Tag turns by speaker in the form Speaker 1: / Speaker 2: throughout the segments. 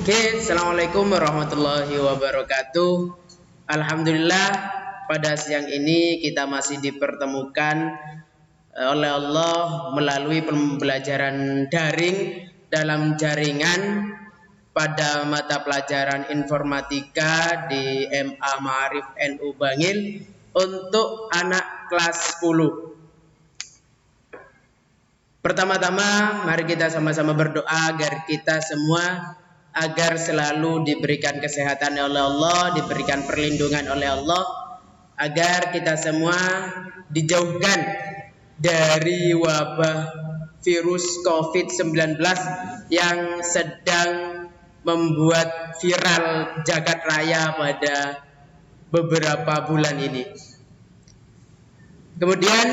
Speaker 1: Oke, assalamualaikum warahmatullahi wabarakatuh. Alhamdulillah, pada siang ini kita masih dipertemukan oleh Allah melalui pembelajaran daring dalam jaringan pada mata pelajaran informatika di MA Ma'arif NU Bangil untuk anak kelas 10. Pertama-tama, mari kita sama-sama berdoa agar kita semua agar selalu diberikan kesehatan oleh Allah, diberikan perlindungan oleh Allah, agar kita semua dijauhkan dari wabah virus COVID-19 yang sedang membuat viral jagat raya pada beberapa bulan ini. Kemudian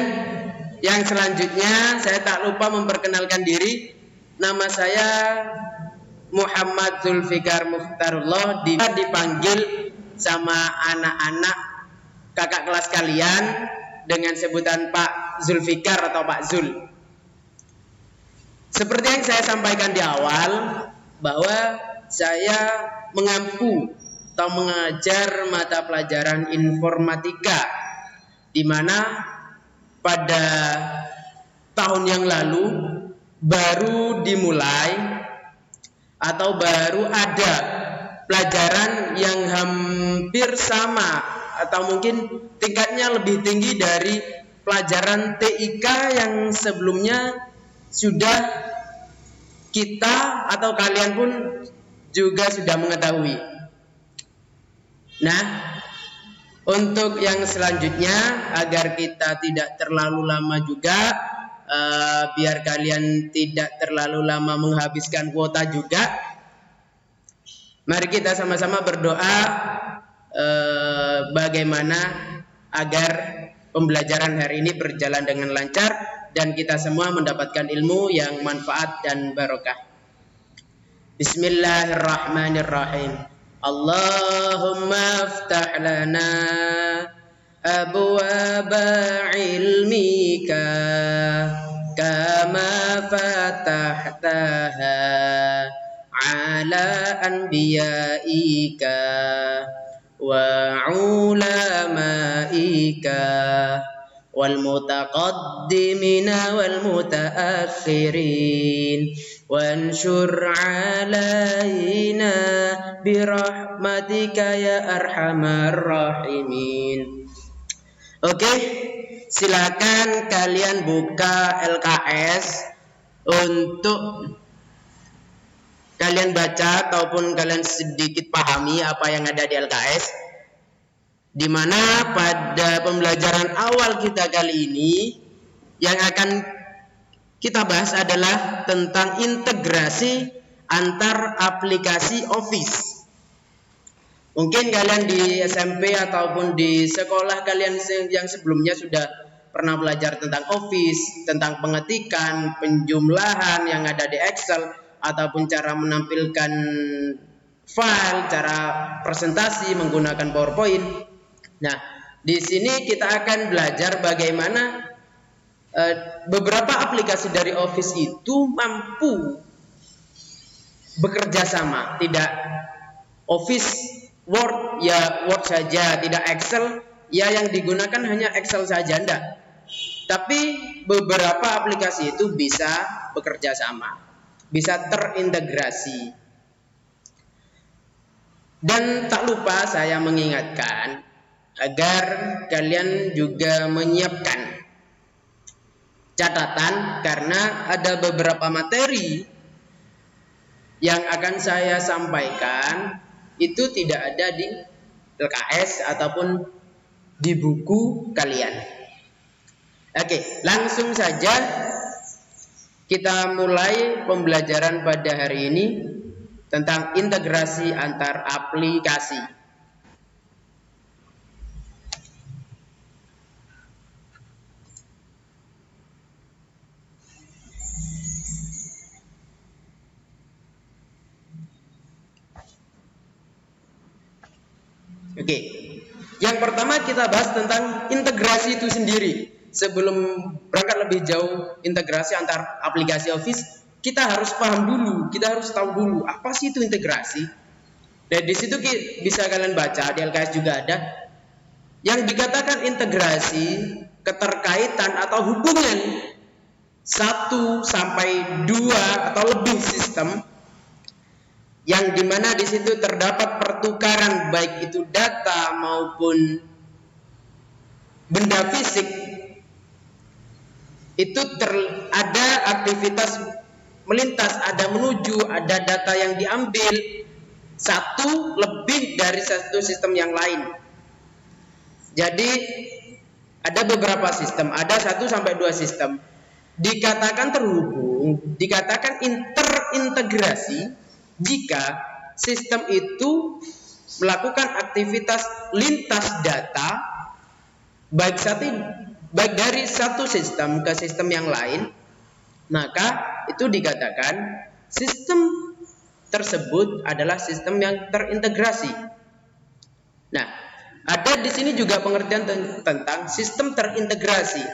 Speaker 1: yang selanjutnya saya tak lupa memperkenalkan diri. Nama saya Muhammad Zulfikar Mukhtarullah, dipanggil sama anak-anak kakak kelas kalian dengan sebutan Pak Zulfikar atau Pak Zul. Seperti yang saya sampaikan di awal, bahwa saya mengampu atau mengajar mata pelajaran informatika, di mana pada tahun yang lalu baru dimulai atau baru ada pelajaran yang hampir sama atau mungkin tingkatnya lebih tinggi dari pelajaran TIK yang sebelumnya sudah kita atau kalian pun juga sudah mengetahui. Nah, untuk yang selanjutnya agar kita tidak terlalu lama juga, biar kalian tidak terlalu lama menghabiskan kuota juga, mari kita sama-sama berdoa bagaimana agar pembelajaran hari ini berjalan dengan lancar dan kita semua mendapatkan ilmu yang manfaat dan barokah. Bismillahirrahmanirrahim. Allahumma aftah lana abwaba ilmika kama fatahtaha ala anbiyaika wa ulamaika wal mutaqaddimina wal mutaakhirin wanshur alaina birahmatika ya arhamar rahimin. Oke, silakan kalian buka LKS untuk kalian baca ataupun kalian sedikit pahami apa yang ada di LKS, di mana pada pembelajaran awal kita kali ini yang akan kita bahas adalah tentang integrasi antar aplikasi Office. Mungkin kalian di SMP ataupun di sekolah kalian yang sebelumnya sudah pernah belajar tentang Office, tentang pengetikan, penjumlahan yang ada di Excel, ataupun cara menampilkan file, cara presentasi menggunakan PowerPoint. Nah, di sini kita akan belajar bagaimana beberapa aplikasi dari Office itu mampu bekerja sama. Tidak Office Word ya Word saja, tidak Excel ya yang digunakan hanya Excel saja, enggak. Tapi beberapa aplikasi itu bisa bekerja sama, bisa terintegrasi. Dan tak lupa saya mengingatkan agar kalian juga menyiapkan catatan, karena ada beberapa materi yang akan saya sampaikan itu tidak ada di LKS ataupun di buku kalian. Oke, langsung saja kita mulai pembelajaran pada hari ini tentang integrasi antar aplikasi. Oke, yang pertama kita bahas tentang integrasi itu sendiri. Sebelum berangkat lebih jauh integrasi antar aplikasi Office, kita harus paham dulu, kita harus tahu dulu apa sih itu integrasi. Dan di situ bisa kalian baca di LKS juga ada yang dikatakan integrasi, keterkaitan atau hubungan 1 sampai 2 atau lebih sistem yang dimana di situ terdapat pertukaran baik itu data maupun benda fisik, itu ada aktivitas melintas, ada menuju, ada data yang diambil satu lebih dari satu sistem yang lain. Jadi ada beberapa sistem, ada 1 sampai 2 sistem. Dikatakan terhubung, dikatakan terintegrasi jika sistem itu melakukan aktivitas lintas data baik dari satu sistem ke sistem yang lain, maka itu dikatakan sistem tersebut adalah sistem yang terintegrasi. Nah, ada di sini juga pengertian tentang sistem terintegrasi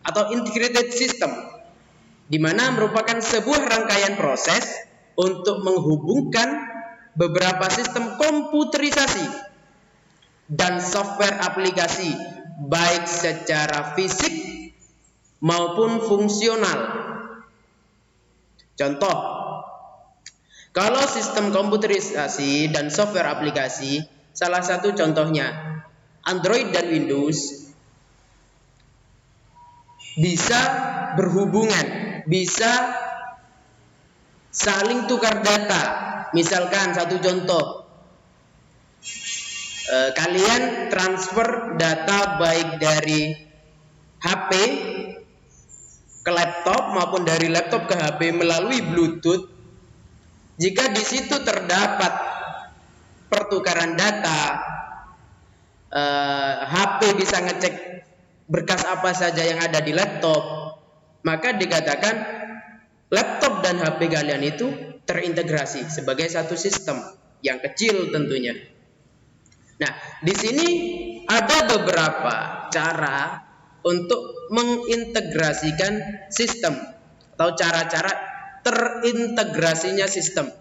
Speaker 1: atau integrated system, di mana merupakan sebuah rangkaian proses untuk menghubungkan beberapa sistem komputerisasi dan software aplikasi baik secara fisik maupun fungsional. Contoh, kalau sistem komputerisasi dan software aplikasi, salah satu contohnya Android dan Windows bisa berhubungan, bisa saling tukar data. Misalkan satu contoh, kalian transfer data baik dari HP ke laptop maupun dari laptop ke HP melalui Bluetooth. Jika di situ terdapat pertukaran data, HP bisa ngecek berkas apa saja yang ada di laptop, maka dikatakan laptop dan HP kalian itu terintegrasi sebagai satu sistem yang kecil tentunya. Nah, di sini ada beberapa cara untuk mengintegrasikan sistem atau cara-cara terintegrasinya sistem.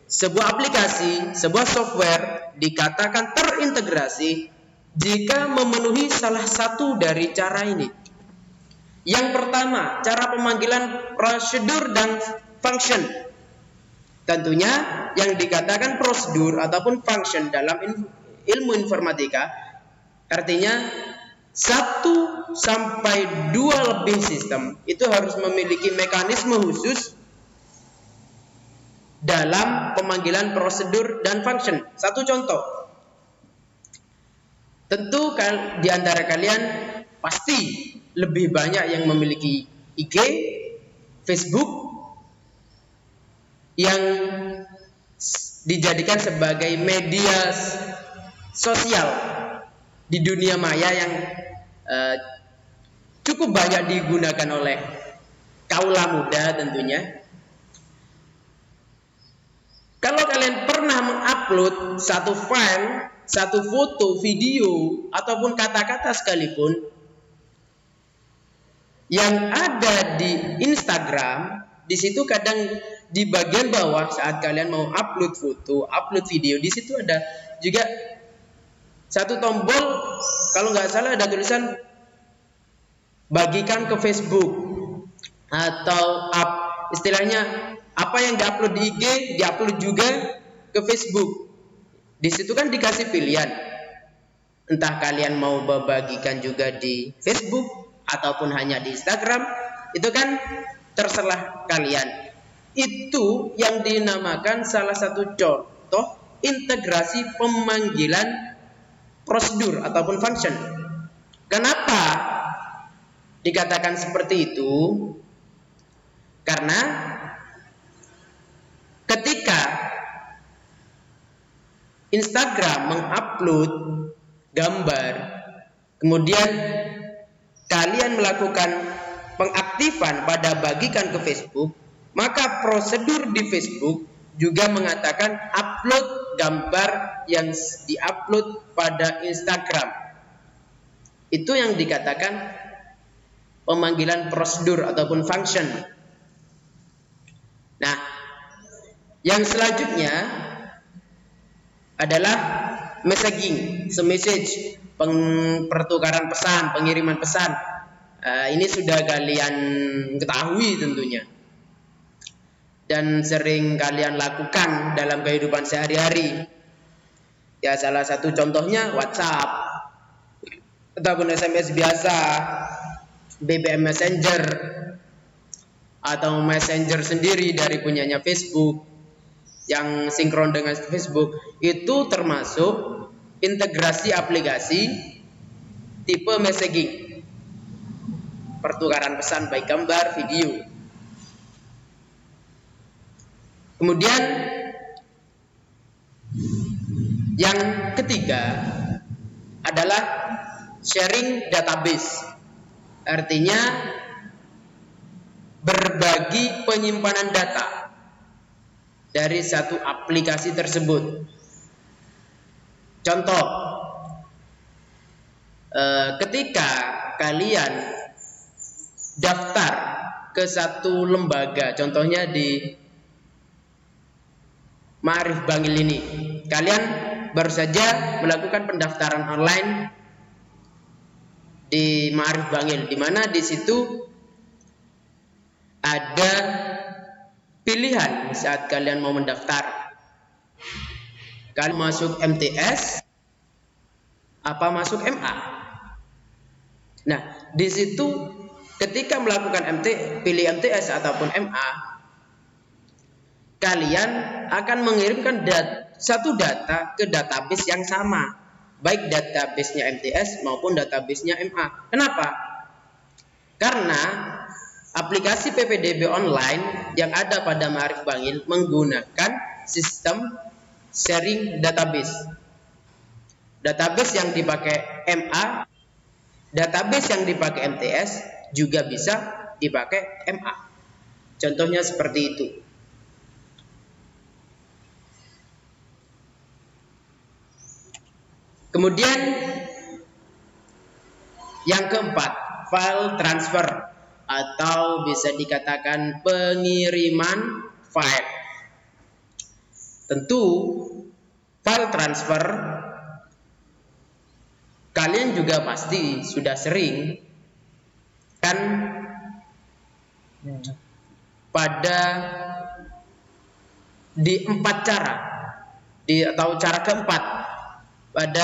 Speaker 1: Sebuah aplikasi, sebuah software dikatakan terintegrasi jika memenuhi salah satu dari cara ini. Yang pertama, cara pemanggilan prosedur dan function. Tentunya yang dikatakan prosedur ataupun function dalam ilmu informatika artinya 1 sampai 2 lebih sistem itu harus memiliki mekanisme khusus dalam pemanggilan prosedur dan function. Satu contoh, tentu di antara kalian pasti lebih banyak yang memiliki IG, Facebook yang dijadikan sebagai media sosial di dunia maya yang cukup banyak digunakan oleh kaula muda tentunya. Kalau kalian pernah mengupload satu file, satu foto, video, ataupun kata-kata sekalipun yang ada di Instagram, di situ kadang di bagian bawah saat kalian mau upload foto, upload video, di situ ada juga satu tombol, kalau nggak salah ada tulisan bagikan ke Facebook atau istilahnya apa yang diupload di IG diupload juga ke Facebook. Di situ kan dikasih pilihan, entah kalian mau membagikan juga di Facebook ataupun hanya di Instagram, itu kan terserah kalian. Itu yang dinamakan salah satu contoh integrasi pemanggilan prosedur ataupun function. Kenapa dikatakan seperti itu? Karena ketika Instagram mengupload gambar, kemudian kalian melakukan pengaktifan pada bagikan ke Facebook, maka prosedur di Facebook juga mengatakan upload gambar yang diupload pada Instagram. Itu yang dikatakan pemanggilan prosedur ataupun function. Nah, yang selanjutnya adalah messaging, message, pertukaran pesan, pengiriman pesan. Ini sudah kalian ketahui tentunya dan sering kalian lakukan dalam kehidupan sehari-hari. Ya, salah satu contohnya WhatsApp ataupun SMS biasa, BBM Messenger atau Messenger sendiri dari punyanya Facebook yang sinkron dengan Facebook. Itu termasuk integrasi aplikasi tipe messaging, pertukaran pesan baik gambar, video. Kemudian yang ketiga adalah sharing database. Artinya berbagi penyimpanan data dari satu aplikasi tersebut. Contoh, ketika kalian daftar ke satu lembaga, contohnya di Ma'arif Bangil ini, kalian baru saja melakukan pendaftaran online di Ma'arif Bangil, di mana di situ ada pilihan saat kalian mau mendaftar. Kalian masuk MTS apa masuk MA. Nah, di situ ketika melakukan pilih MTS ataupun MA, kalian akan mengirimkan satu data ke database yang sama, baik database-nya MTS maupun database-nya MA. Kenapa? Karena aplikasi PPDB online yang ada pada Ma'arif Bangil menggunakan sistem sharing database. Database yang dipakai MA, database yang dipakai MTS juga bisa dipakai MA. Contohnya seperti itu. Kemudian yang keempat, file transfer atau bisa dikatakan pengiriman file. Tentu file transfer kalian juga pasti sudah sering kan pada di 4 cara atau cara keempat pada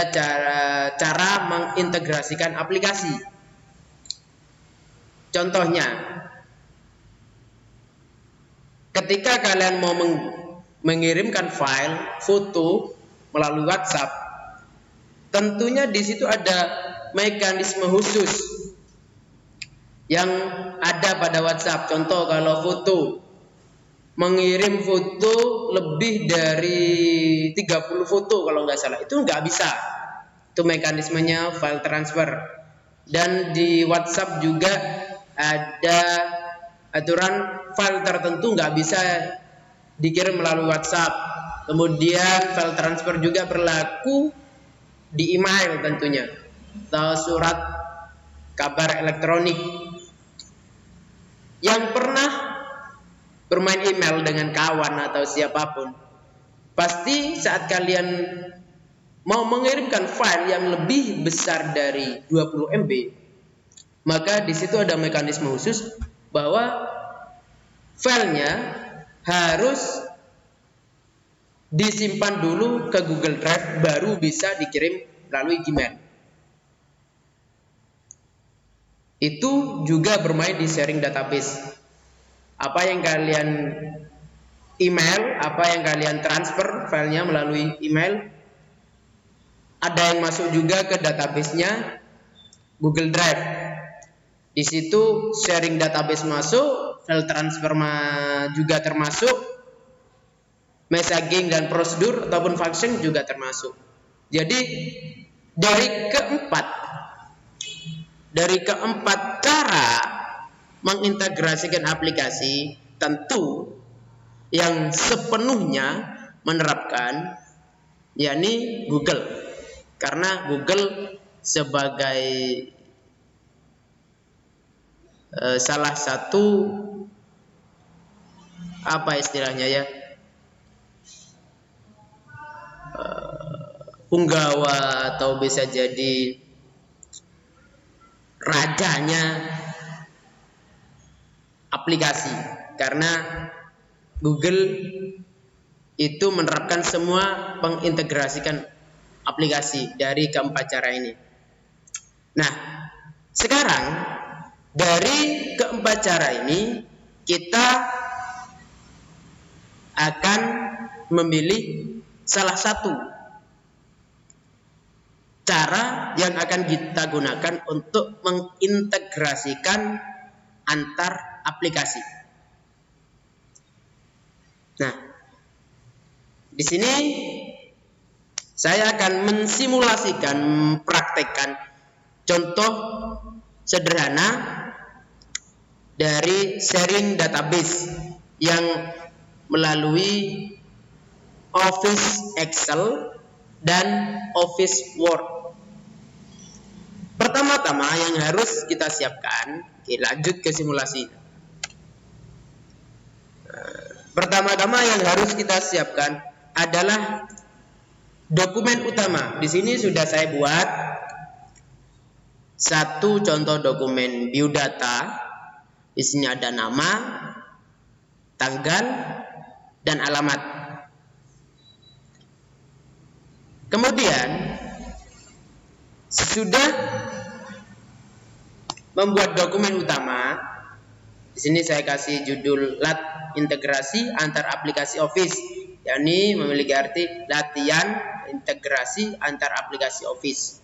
Speaker 1: cara mengintegrasikan aplikasi. Contohnya, ketika kalian mau mengirimkan file foto melalui WhatsApp, tentunya di situ ada mekanisme khusus yang ada pada WhatsApp. Contoh, kalau foto, mengirim foto lebih dari 30 foto kalau nggak salah, itu nggak bisa. Itu mekanismenya file transfer. Dan di WhatsApp juga ada aturan file tertentu nggak bisa dikirim melalui WhatsApp. Kemudian file transfer juga berlaku di email tentunya, atau surat kabar elektronik. Yang pernah bermain email dengan kawan atau siapapun, pasti saat kalian mau mengirimkan file yang lebih besar dari 20 MB, maka di situ ada mekanisme khusus bahwa filenya harus disimpan dulu ke Google Drive, baru bisa dikirim melalui Gmail. Itu juga bermain di sharing database. Apa yang kalian email, apa yang kalian transfer filenya melalui email, ada yang masuk juga ke database-nya Google Drive. Di situ sharing database masuk, file transfer juga termasuk, messaging dan prosedur ataupun function juga termasuk. Jadi dari keempat cara mengintegrasikan aplikasi, tentu yang sepenuhnya menerapkan yakni Google, karena Google sebagai salah satu apa istilahnya ya, punggawa atau bisa jadi rajanya aplikasi, karena Google itu menerapkan semua mengintegrasikan aplikasi dari keempat cara ini. Nah, sekarang dari keempat cara ini kita akan memilih salah satu cara yang akan kita gunakan untuk mengintegrasikan antar aplikasi. Nah, di sini saya akan mensimulasikan, mempraktekkan contoh sederhana dari sharing database yang melalui Office Excel dan Office Word. Pertama-tama yang harus kita siapkan, lanjut ke simulasi. Pertama-tama yang harus kita siapkan adalah dokumen utama. Di sini sudah saya buat satu contoh dokumen biodata. Di sini ada nama, tanggal, dan alamat. Kemudian sesudah membuat dokumen utama, di sini saya kasih judul LAT integrasi antar aplikasi Office, yakni memiliki arti latihan integrasi antar aplikasi Office.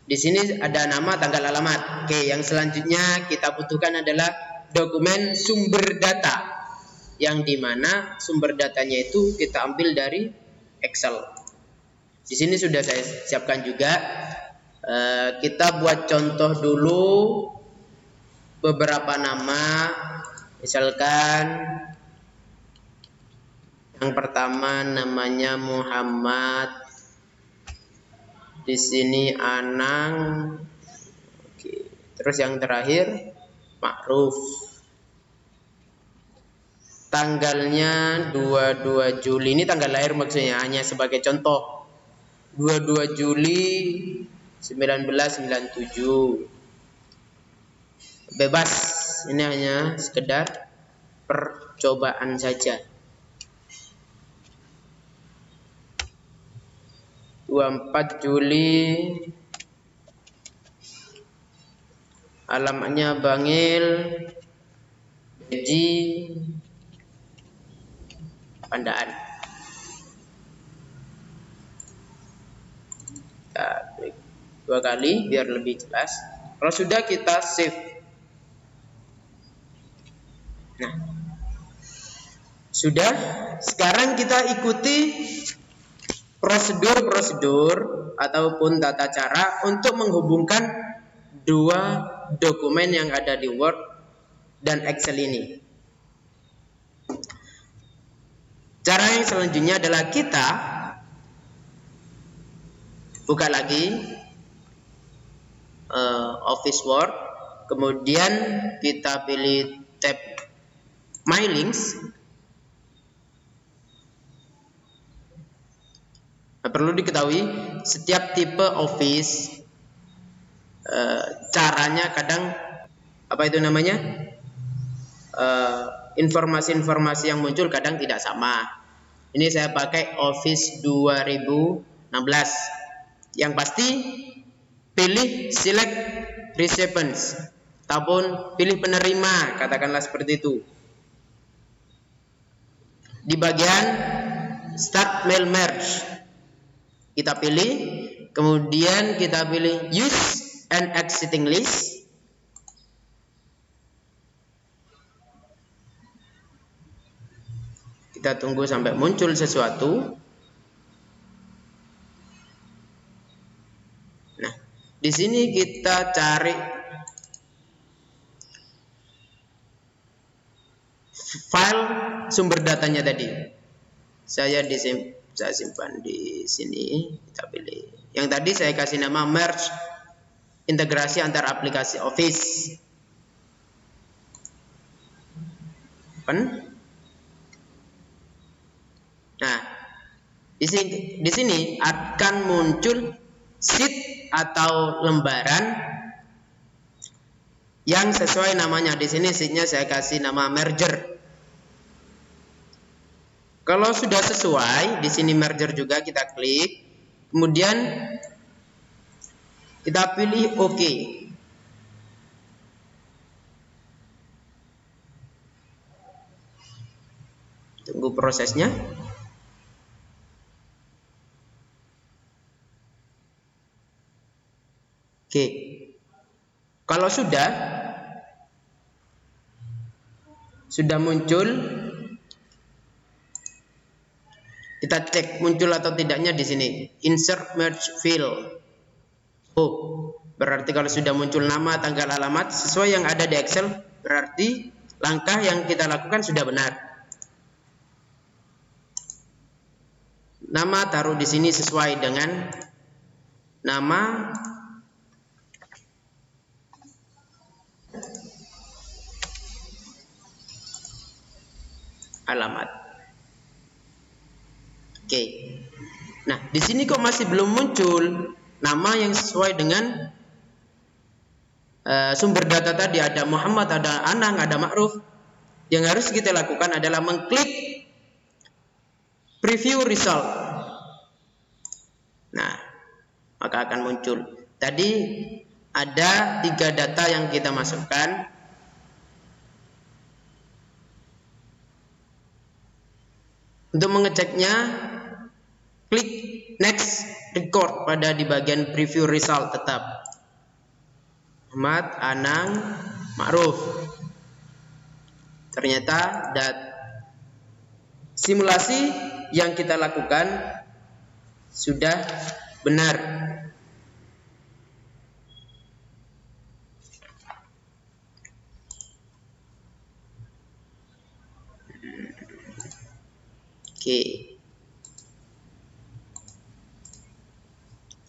Speaker 1: Di sini ada nama, tanggal, alamat. Oke, yang selanjutnya kita butuhkan adalah dokumen sumber data, yang dimana sumber datanya itu kita ambil dari Excel. Di sini sudah saya siapkan juga. Kita buat contoh dulu beberapa nama. Misalkan yang pertama namanya Muhammad. Di sini Anang. Oke. Terus yang terakhir Ma'ruf. Tanggalnya 22 Juli. Ini tanggal lahir maksudnya, hanya sebagai contoh. 22 Juli 1997. Bebas. Ini hanya sekedar percobaan saja. 24 Juli. Alamatnya Bangil, Beji, Pandaan. Kita klik 2 kali biar lebih jelas. Kalau sudah, kita save. Nah, sudah. Sekarang kita ikuti prosedur-prosedur ataupun tata cara untuk menghubungkan dua dokumen yang ada di Word dan Excel ini. Cara yang selanjutnya adalah kita buka lagi Office Word, kemudian kita pilih tab My Links. Nah, perlu diketahui setiap tipe Office caranya kadang informasi-informasi yang muncul kadang tidak sama. Ini saya pakai Office 2016. Yang pasti pilih select recipients ataupun pilih penerima, katakanlah seperti itu. Di bagian Start Mail Merge kita pilih, kemudian kita pilih Use and Exiting List. Kita tunggu sampai muncul sesuatu. Nah, di sini kita cari file sumber datanya tadi. Saya simpan di sini. Kita pilih. Yang tadi saya kasih nama merge integrasi antar aplikasi Office. Open. Nah, di sini akan muncul sheet atau lembaran yang sesuai namanya. Di sini sheetnya saya kasih nama merger. Kalau sudah sesuai, di sini merger juga kita klik. Kemudian kita pilih OK. Tunggu prosesnya. Oke. Kalau sudah muncul, kita cek muncul atau tidaknya di sini. Insert merge field. Oh, berarti kalau sudah muncul nama, tanggal, alamat sesuai yang ada di Excel, berarti langkah yang kita lakukan sudah benar. Nama taruh di sini sesuai dengan nama alamat. Oke. Nah, di sini kok masih belum muncul nama yang sesuai dengan sumber data tadi. Ada Muhammad, ada Anang, ada Ma'ruf. Yang harus kita lakukan adalah mengklik preview result. Nah, maka akan muncul. Tadi ada 3 data yang kita masukkan. Untuk mengeceknya, klik next record pada di bagian preview result tetap. Muhammad, Anang, Ma'ruf. Ternyata simulasi yang kita lakukan sudah benar. Oke.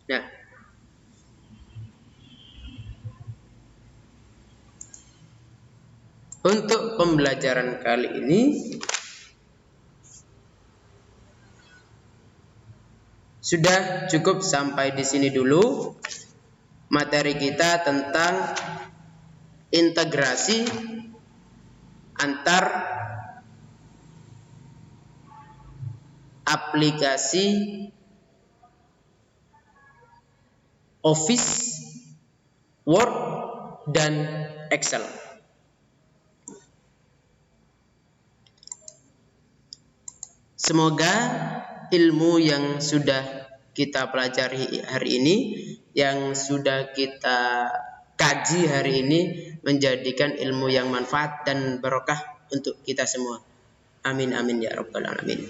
Speaker 1: Nah, untuk pembelajaran kali ini sudah cukup sampai di sini dulu materi kita tentang integrasi antar aplikasi Office, Word, dan Excel. Semoga ilmu yang sudah kita pelajari hari ini, yang sudah kita kaji hari ini, menjadikan ilmu yang manfaat dan barokah untuk kita semua. Amin amin ya rabbal alamin.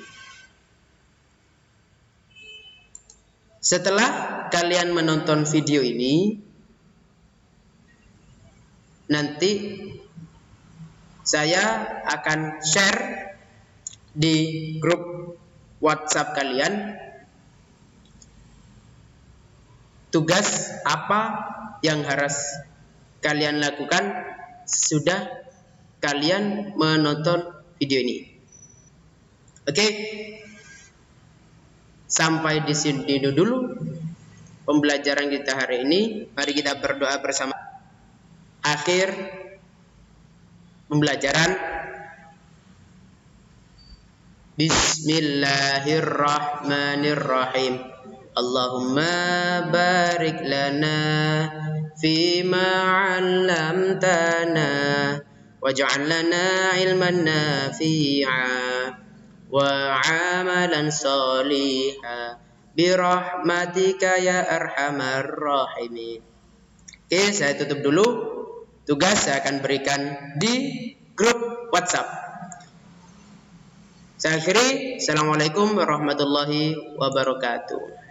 Speaker 1: Setelah kalian menonton video ini, nanti saya akan share di grup WhatsApp kalian tugas apa yang harus kalian lakukan sesudah kalian menonton video ini. Oke. Sampai di sini dulu pembelajaran kita hari ini. Mari kita berdoa bersama. Akhir pembelajaran. Bismillahirrahmanirrahim. Allahumma barik lana fima 'allamtana waj'al lana ilman nafi'a wa amalan soliha birahmatika ya arhamar rahimin. Oke, saya tutup dulu. Tugas saya akan berikan di grup WhatsApp. Saya akhiri. Assalamualaikum warahmatullahi wabarakatuh.